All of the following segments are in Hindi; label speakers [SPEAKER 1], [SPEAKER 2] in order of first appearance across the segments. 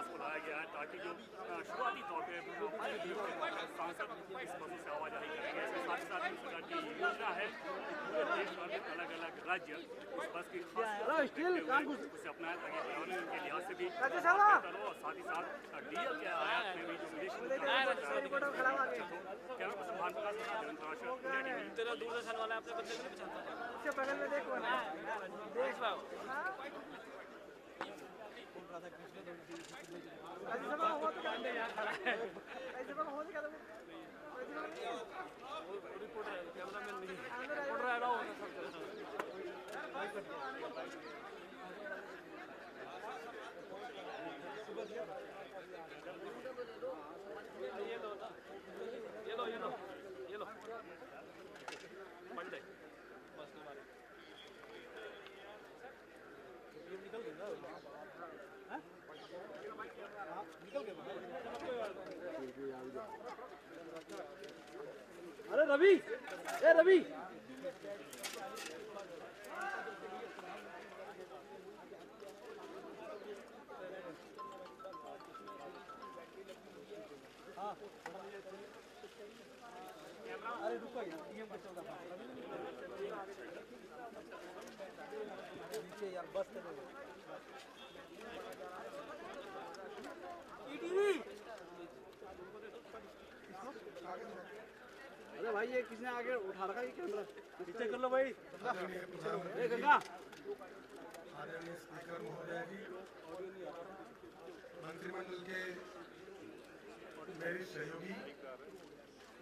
[SPEAKER 1] बुलाया गया है ताकि जो शुरुआती तौर पर सांसद इस बसों से आवाजाही करेंगे। इसके साथ ही साथ सरकार की योजना है पूरे देश भर में अलग अलग राज्य इस बस की उसे अपनाया ताकि पर्यावरण के लिहाज से भी बेहतर हो और साथ ही साथ डीजल के आयात में भी जो विदेशी कैमरा पर्सन भानु प्रकाश इंडिया टीवी।
[SPEAKER 2] तेरा दूरदर्शन वाला अपने बच्चे को नहीं पहचानता
[SPEAKER 3] उसके बगल में देखो ना
[SPEAKER 2] देख पाओ
[SPEAKER 3] ऐसे सब हो तो ऐसे सब हो तो
[SPEAKER 2] रिपोर्टर कैमरामैन नहीं रिपोर्टर आ रहा हो ये लो मंडे बस के बारे निकल गया निकल गया।
[SPEAKER 3] अरे रवि, ए रवि अरे रुको यार टीएम का चल रहा है नीचे यार बस चलो ईटीवी। अरे भाई ये किसने आगे उठा रखा है कैमरा नीचे कर लो भाई। ए गंगा
[SPEAKER 4] आदरणीय स्पीकर महोदय जी, मंत्रिमंडल के मेरे सहयोगी,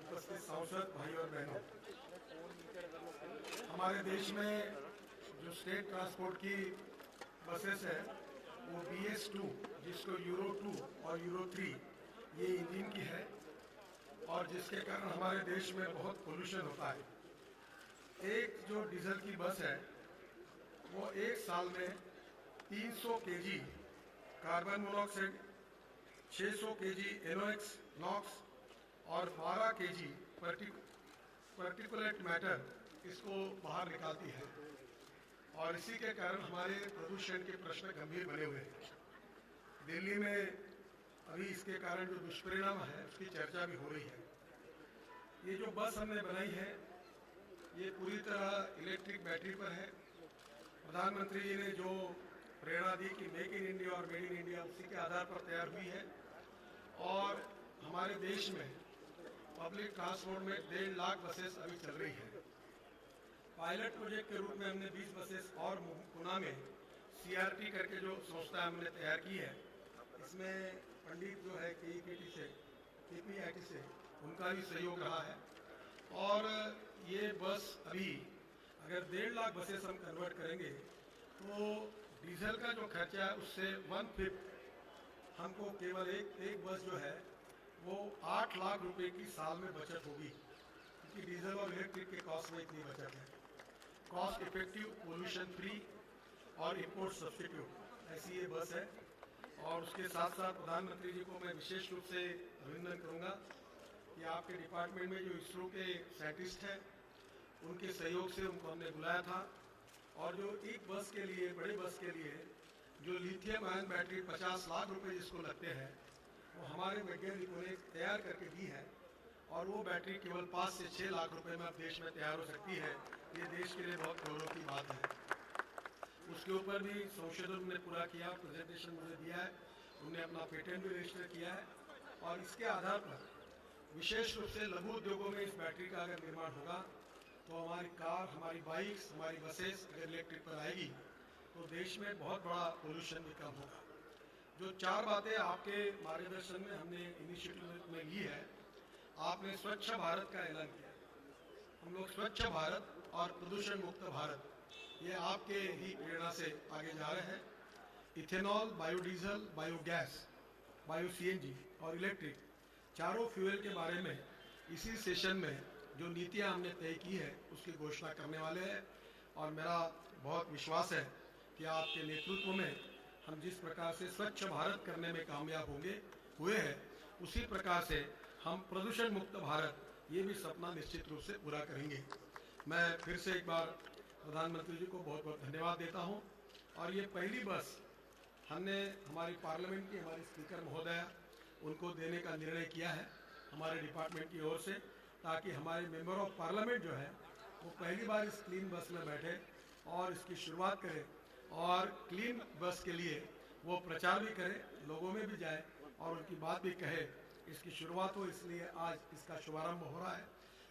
[SPEAKER 4] उपस्थित सांसद भाई और बहनों, हमारे देश में जो स्टेट ट्रांसपोर्ट की बसेस है वो BS2 जिसको यूरो 2 और यूरो 3 ये इंजन की है और जिसके कारण हमारे देश में बहुत पोल्यूशन होता है। एक जो डीजल की बस है वो एक साल में 300 KG carbon monoxide, 600 KG NOx NOx और 12 केजी पार्टिकुलेट मैटर इसको बाहर निकालती है और इसी के कारण हमारे प्रदूषण के प्रश्न गंभीर बने हुए हैं। दिल्ली में अभी इसके कारण जो दुष्परिणाम है उसकी चर्चा भी हो रही है। ये जो बस हमने बनाई है ये पूरी तरह इलेक्ट्रिक बैटरी पर है। प्रधानमंत्री जी ने जो प्रेरणा दी कि मेक इन इंडिया और मेड इन इंडिया उसी के आधार पर तैयार हुई है और हमारे देश में पब्लिक ट्रांसपोर्ट में 1.5 लाख बसेस अभी चल रही है। पायलट प्रोजेक्ट के रूप में हमने 20 बसेस और पुणे में CRT करके जो संस्था हमने तैयार की है, इसमें पंडित जो है KPIT से उनका भी सहयोग रहा है और ये बस अभी अगर 1.5 लाख बसेस हम कन्वर्ट करेंगे तो डीजल का जो खर्चा है उससे 1/5 हमको केवल एक बस जो है वो 8 लाख रुपए की साल में बचत होगी, क्योंकि डीजल और इलेक्ट्रिक के कॉस्ट में इतनी बचत है। कॉस्ट इफेक्टिव, पोल्यूशन फ्री और इंपोर्ट सब्स्टिट्यूट ऐसी ये बस है। और उसके साथ साथ प्रधानमंत्री जी को मैं विशेष रूप से अभिनंदन करूंगा कि आपके डिपार्टमेंट में जो इसरो के साइंटिस्ट हैं उनके सहयोग से उनको हमने बुलाया था और जो एक बस के लिए, बड़ी बस के लिए जो लिथियम आयन बैटरी 50 लाख रुपए जिसको लगते हैं वो हमारे वैज्ञानिकों ने तैयार करके दी है और वो बैटरी केवल 5 से 6 लाख रुपए में अब देश में तैयार हो सकती है। ये देश के लिए बहुत गौरव की बात है। उसके ऊपर भी संशोधन ने पूरा किया, प्रेजेंटेशन मुझे दिया है, उन्होंने अपना पेटेंट भी रजिस्टर किया है और इसके आधार पर विशेष रूप से लघु उद्योगों में इस बैटरी का अगर निर्माण होगा तो हमारी कार, हमारी बाइक्स, हमारी बसेस अगर इलेक्ट्रिक पर आएगी तो देश में बहुत बड़ा पोल्यूशन भी कम होगा। जो 4 बातें आपके मार्गदर्शन में हमने इनिशिएटिव में ली है, आपने स्वच्छ भारत का ऐलान किया। हम लोग स्वच्छ भारत और प्रदूषण मुक्त भारत ये आपके ही प्रेरणा से आगे जा रहे हैं। Ethanol, biodiesel, biogas, bio CNG और इलेक्ट्रिक चारों फ्यूल के बारे में इसी सेशन में जो नीतियां हमने तय की है उसकी घोषणा करने वाले हैं। और मेरा बहुत विश्वास है कि आपके नेतृत्व में हम जिस प्रकार से स्वच्छ भारत करने में कामयाब हुए हैं, उसी प्रकार से हम प्रदूषण मुक्त भारत ये भी सपना निश्चित रूप से पूरा करेंगे। मैं फिर से एक बार प्रधानमंत्री जी को बहुत बहुत धन्यवाद देता हूं। और ये पहली बस हमने हमारी पार्लियामेंट की हमारी स्पीकर महोदया उनको देने का निर्णय किया है हमारे डिपार्टमेंट की ओर से, ताकि हमारे मेंबर ऑफ पार्लियामेंट जो है वो पहली बार इस क्लीन बस में बैठे और इसकी शुरुआत करें और क्लीन बस के लिए वो प्रचार भी करे, लोगों में भी जाए और उनकी बात भी कहे। इसकी शुरुआत हो, इसलिए आज इसका शुभारंभ हो रहा है।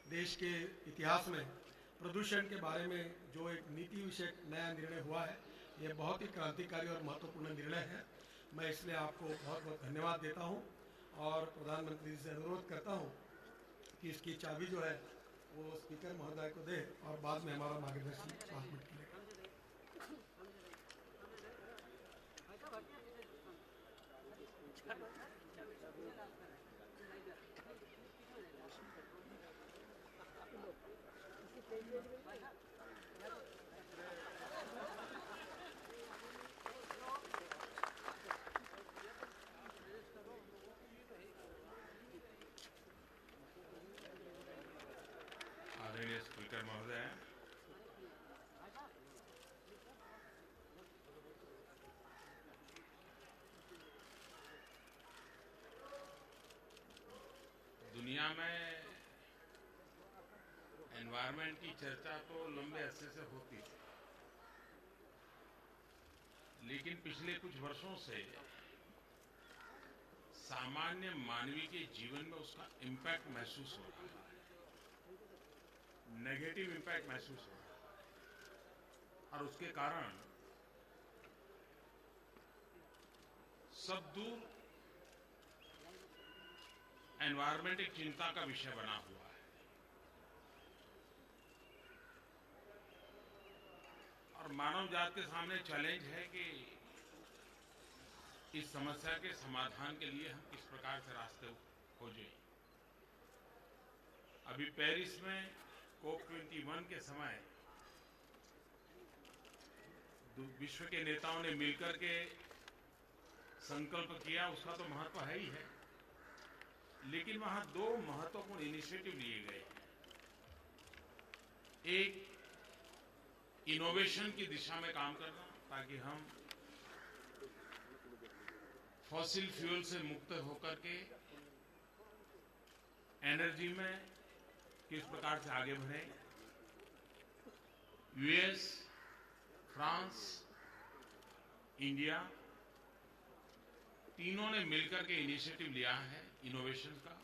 [SPEAKER 4] देश के इतिहास में प्रदूषण के बारे में जो एक नीति विषयक नया निर्णय हुआ है, ये बहुत ही क्रांतिकारी और महत्वपूर्ण निर्णय है। मैं इसलिए आपको बहुत बहुत धन्यवाद देता हूँ और प्रधानमंत्री जी से अनुरोध करता हूँ कि इसकी चाबी जो है वो स्पीकर महोदय को दे और बाद में हमारा मार्गदर्शन 5 मिनट के लिए करें।
[SPEAKER 5] आदरणीय स्पीकर महोदय, दुनिया में एनवायरनमेंट की चर्चा तो लंबे अरसे से होती है, लेकिन पिछले कुछ वर्षों से सामान्य मानवीय के जीवन में उसका इम्पैक्ट महसूस हो रहा है, नेगेटिव इम्पैक्ट महसूस हो रहा है। और उसके कारण सब दूर एनवायरनमेंट एक चिंता का विषय बना हुआ है। और मानव जाति के सामने चैलेंज है कि इस समस्या के समाधान के लिए हम किस प्रकार से रास्ते खोजें। अभी पेरिस में COP21 के समय विश्व के नेताओं ने मिलकर के संकल्प किया, उसका तो महत्व है ही है, लेकिन वहां 2 महत्वपूर्ण इनिशिएटिव लिए गए हैं। एक इनोवेशन की दिशा में काम करना, ताकि हम फॉसिल फ्यूल से मुक्त होकर के एनर्जी में किस प्रकार से आगे बढ़े। यूएस, फ्रांस, इंडिया तीनों ने मिलकर के इनिशिएटिव लिया है इनोवेशन का।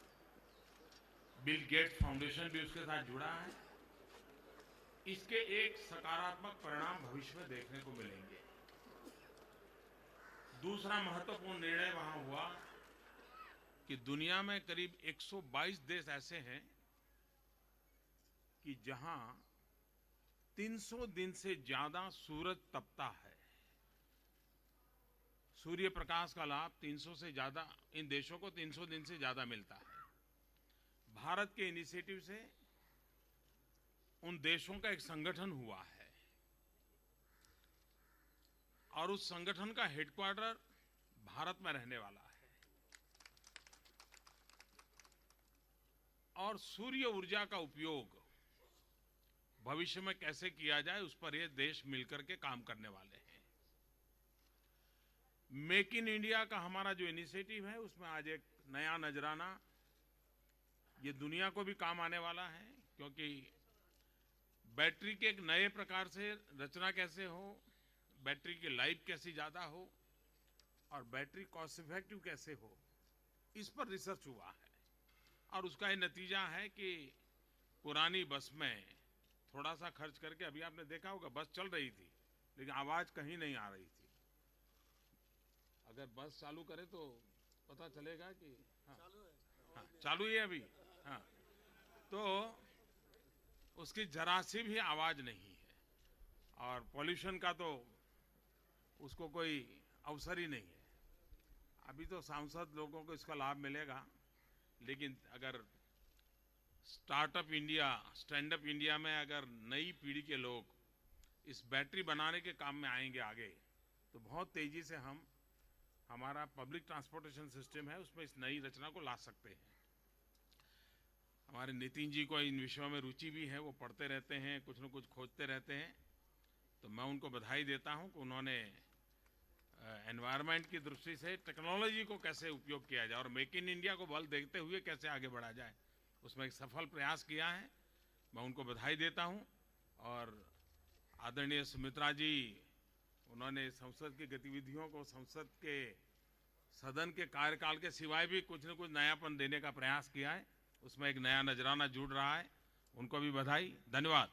[SPEAKER 5] बिल गेट्स फाउंडेशन भी उसके साथ जुड़ा है। इसके एक सकारात्मक परिणाम भविष्य में देखने को मिलेंगे। दूसरा महत्वपूर्ण निर्णय वहां हुआ कि दुनिया में करीब 122 देश ऐसे हैं कि जहां 300 दिन से ज्यादा सूरज तपता है। सूर्य प्रकाश का लाभ 300 से ज्यादा, इन देशों को 300 दिन से ज्यादा मिलता है। भारत के इनिशिएटिव से उन देशों का एक संगठन हुआ है और उस संगठन का हेडक्वार्टर भारत में रहने वाला है। और सूर्य ऊर्जा का उपयोग भविष्य में कैसे किया जाए, उस पर ये देश मिलकर के काम करने वाले हैं। मेक इन इंडिया का हमारा जो इनिशिएटिव है, उसमें आज एक नया नजराना ये दुनिया को भी काम आने वाला है, क्योंकि बैटरी के एक नए प्रकार से रचना कैसे हो, बैटरी की लाइफ कैसी ज्यादा हो और बैटरी कॉस्ट इफेक्टिव कैसे हो, इस पर रिसर्च हुआ है। और उसका ये नतीजा है कि पुरानी बस में थोड़ा सा खर्च करके, अभी आपने देखा होगा बस चल रही थी लेकिन आवाज कहीं नहीं आ रही थी। अगर बस चालू करे तो पता चलेगा कि चालू ही है अभी। हाँ, तो उसकी जरा सी भी आवाज नहीं है और पॉल्यूशन का तो उसको कोई अवसर ही नहीं है। अभी तो सांसद लोगों को इसका लाभ मिलेगा, लेकिन अगर startup India, stand up India में अगर नई पीढ़ी के लोग इस बैटरी बनाने के काम में आएंगे आगे, तो बहुत तेज़ी से हम हमारा पब्लिक ट्रांसपोर्टेशन सिस्टम है उसमें इस नई रचना को ला सकते हैं। हमारे नितिन जी को इन विषयों में रुचि भी है, वो पढ़ते रहते हैं, कुछ न कुछ खोजते रहते हैं, तो मैं उनको बधाई देता हूं कि उन्होंने एनवायरनमेंट की दृष्टि से टेक्नोलॉजी को कैसे उपयोग किया जाए और मेक इन इंडिया को बल देखते हुए कैसे आगे बढ़ा जाए, उसमें एक सफल प्रयास किया है। मैं उनको बधाई देता हूं। और आदरणीय सुमित्रा जी, उन्होंने संसद की गतिविधियों को, संसद के सदन के कार्यकाल के सिवाय भी कुछ न कुछ नयापन देने का प्रयास किया है, उसमें एक नया नजराना जुड़ रहा है। उनको भी बधाई, धन्यवाद।